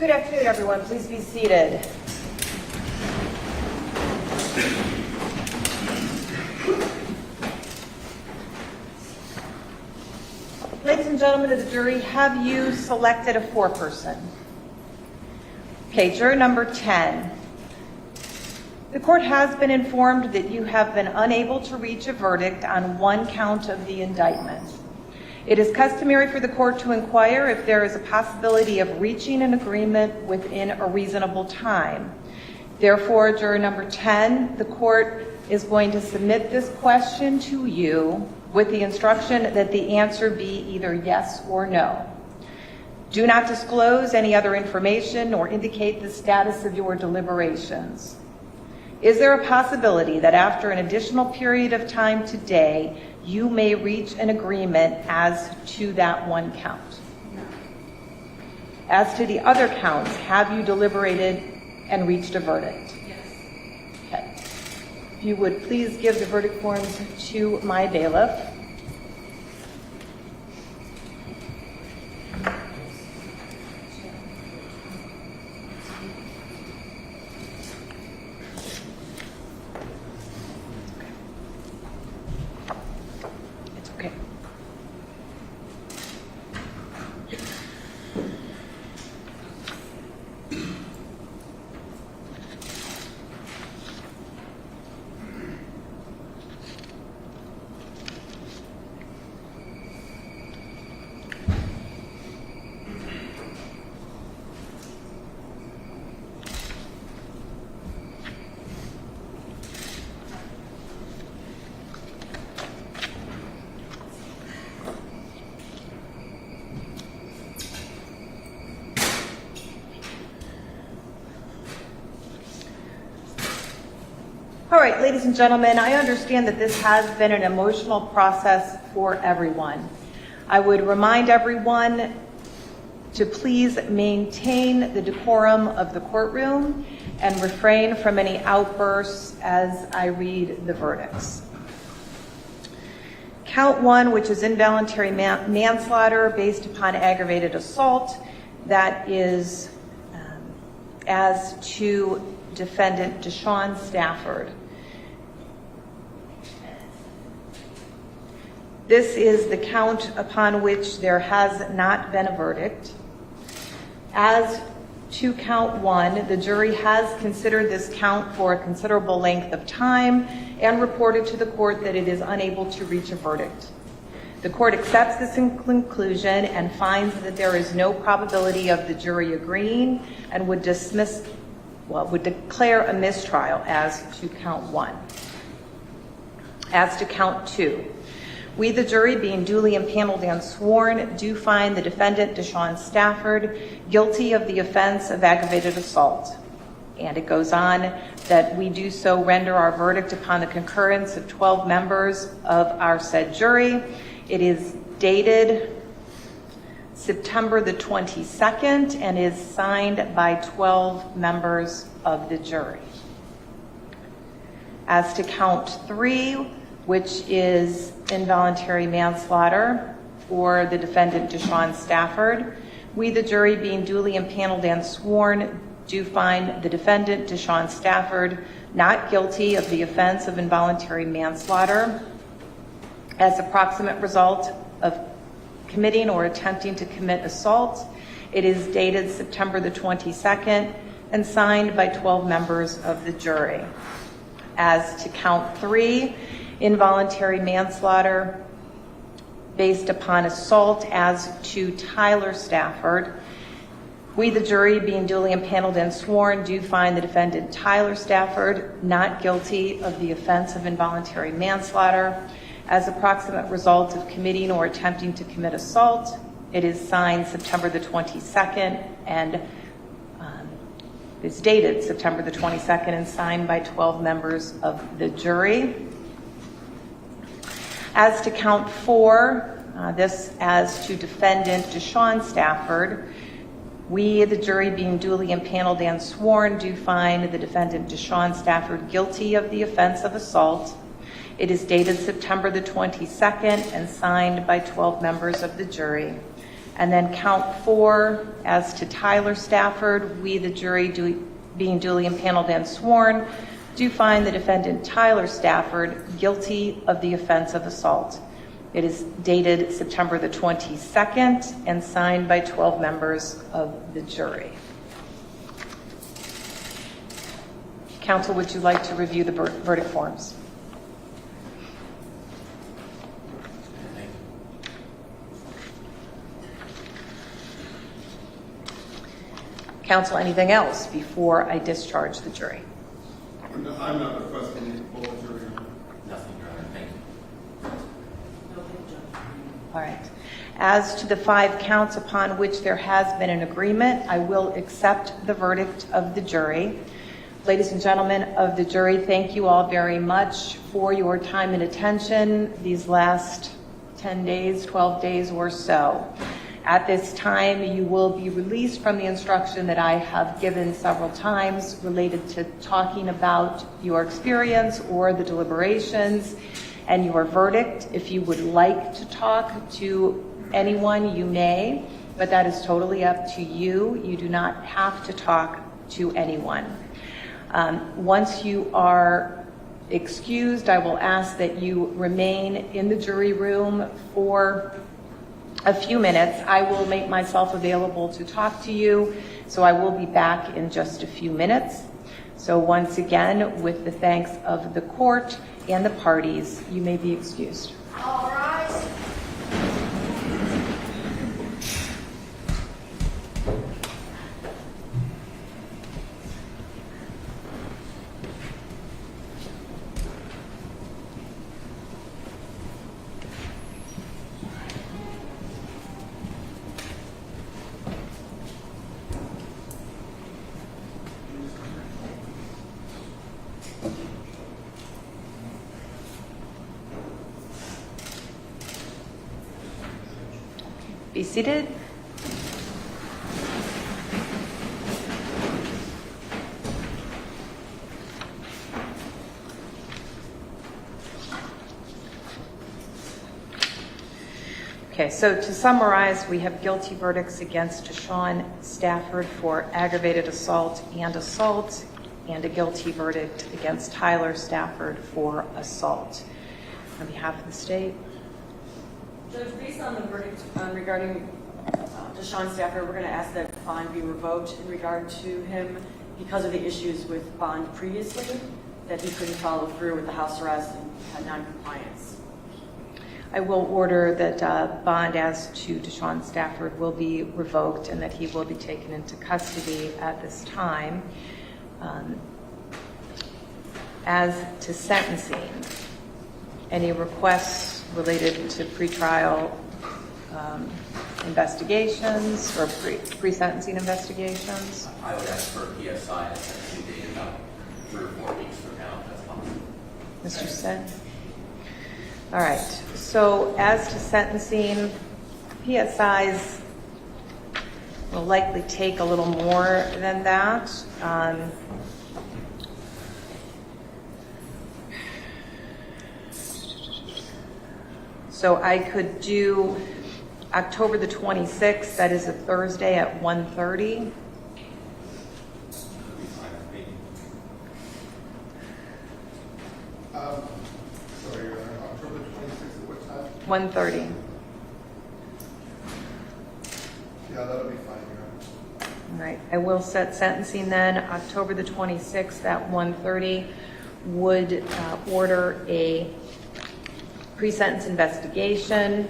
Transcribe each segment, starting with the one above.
Good afternoon, everyone. Please be seated. Ladies and gentlemen of the jury, have you selected a foreperson? Okay, juror number 10. The court has been informed that you have been unable to reach a verdict on one count of the indictment. It is customary for the court to inquire if there is a possibility of reaching an agreement within a reasonable time. Therefore, juror number 10, the court is going to submit this question to you with the instruction that the answer be either yes or no. Do not disclose any other information or indicate the status of your deliberations. Is there a possibility that after an additional period of time today, you may reach an agreement as to that one count? No. As to the other counts, have you deliberated and reached a verdict? Yes. Okay. If you would please give the verdict forms to my bailiff. All right, ladies and gentlemen, I understand that this has been an emotional process for everyone. I would remind everyone to please maintain the decorum of the courtroom and refrain from any outbursts as I read the verdicts. Count 1, which is involuntary manslaughter based upon aggravated assault, that is as to defendant Deshawn Stafford. This is the count upon which there has not been a verdict. As to count 1, the jury has considered this count for a considerable length of time and reported to the court that it is unable to reach a verdict. The court accepts this in conclusion and finds that there is no probability of the jury agreeing and would declare a mistrial as to count 1. As to count 2, we, the jury, being duly impaneled and sworn, do find the defendant, Deshawn Stafford, guilty of the offense of aggravated assault. And it goes on that we do so render our verdict upon the concurrence of 12 members of our said jury. It is dated September the 22nd and is signed by 12 members of the jury. As to count 3, which is involuntary manslaughter for the defendant Deshawn Stafford, we, the jury, being duly impaneled and sworn, do find the defendant Deshawn Stafford not guilty of the offense of involuntary manslaughter as a proximate result of committing or attempting to commit assault. It is dated September the 22nd and signed by 12 members of the jury. As to count 3, involuntary manslaughter based upon assault as to Tyler Stafford, we, the jury, being duly impaneled and sworn, do find the defendant Tyler Stafford not guilty of the offense of involuntary manslaughter as a proximate result of committing or attempting to commit assault. It is signed September the 22nd and is dated September the 22nd and signed by 12 members of the jury. As to count 4, this as to defendant Deshawn Stafford, we, the jury, being duly impaneled and sworn, do find the defendant Deshawn Stafford guilty of the offense of assault. It is dated September the 22nd and signed by 12 members of the jury. And then count 4, as to Tyler Stafford, we, the jury, being duly impaneled and sworn, do find the defendant Tyler Stafford guilty of the offense of assault. It is dated September the 22nd and signed by 12 members of the jury. Counsel, would you like to review the verdict forms? Counsel, anything else before I discharge the jury? I'm not requesting full jury. Nothing, Your Honor. Thank you. All right. As to the 5 counts upon which there has been an agreement, I will accept the verdict of the jury. Ladies and gentlemen of the jury, thank you all very much for your time and attention these last 10 days, 12 days or so. At this time, you will be released from the instruction that I have given several times related to talking about your experience or the deliberations and your verdict. If you would like to talk to anyone, you may, but that is totally up to you. You do not have to talk to anyone. Once you are excused, I will ask that you remain in the jury room for a few minutes. I will make myself available to talk to you, so I will be back in just a few minutes. So once again, with the thanks of the court and the parties, you may be excused. All rise. Be seated. Okay, so to summarize, we have guilty verdicts against Deshawn Stafford for aggravated assault, and a guilty verdict against Tyler Stafford for assault. On behalf of the state. Judge, based on the verdict regarding Deshawn Stafford, we're going to ask that bond be revoked in regard to him because of the issues with bond previously, that he couldn't follow through with the house arrest and had non-compliance. I will order that bond as to Deshawn Stafford will be revoked and that he will be taken into custody at this time. As to sentencing, any requests related to pretrial investigations or pre-sentencing investigations? I would ask for a PSI and a sentencing date about 3 or 4 weeks from now, if that's possible. Mr. Sen? All right. So as to sentencing, PSIs will likely take a little more than that. So I could do October the 26th, that is a Thursday at 1:30. Sorry, October 26th at what time? 1:30. Yeah, that'll be fine, Your Honor. All right. I will set sentencing then, October the 26th at 1:30. Would order a pre-sentence investigation.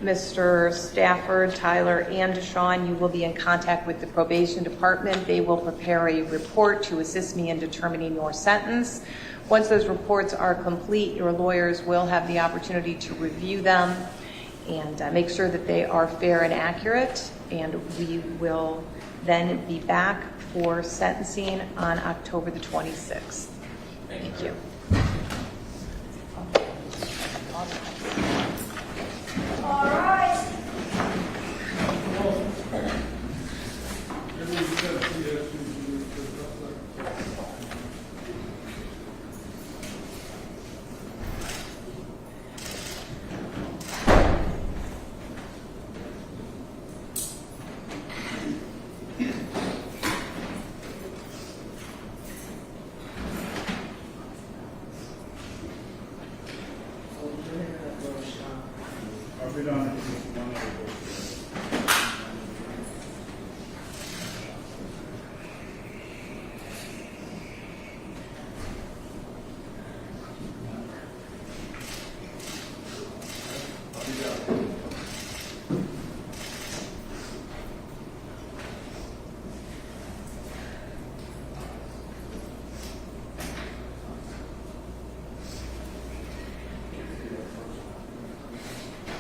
Mr. Stafford, Tyler, and Deshawn, you will be in contact with the probation department. They will prepare a report to assist me in determining your sentence. Once those reports are complete, your lawyers will have the opportunity to review them and make sure that they are fair and accurate. And we will then be back for sentencing on October the 26th. Thank you. All rise. done it with one other person.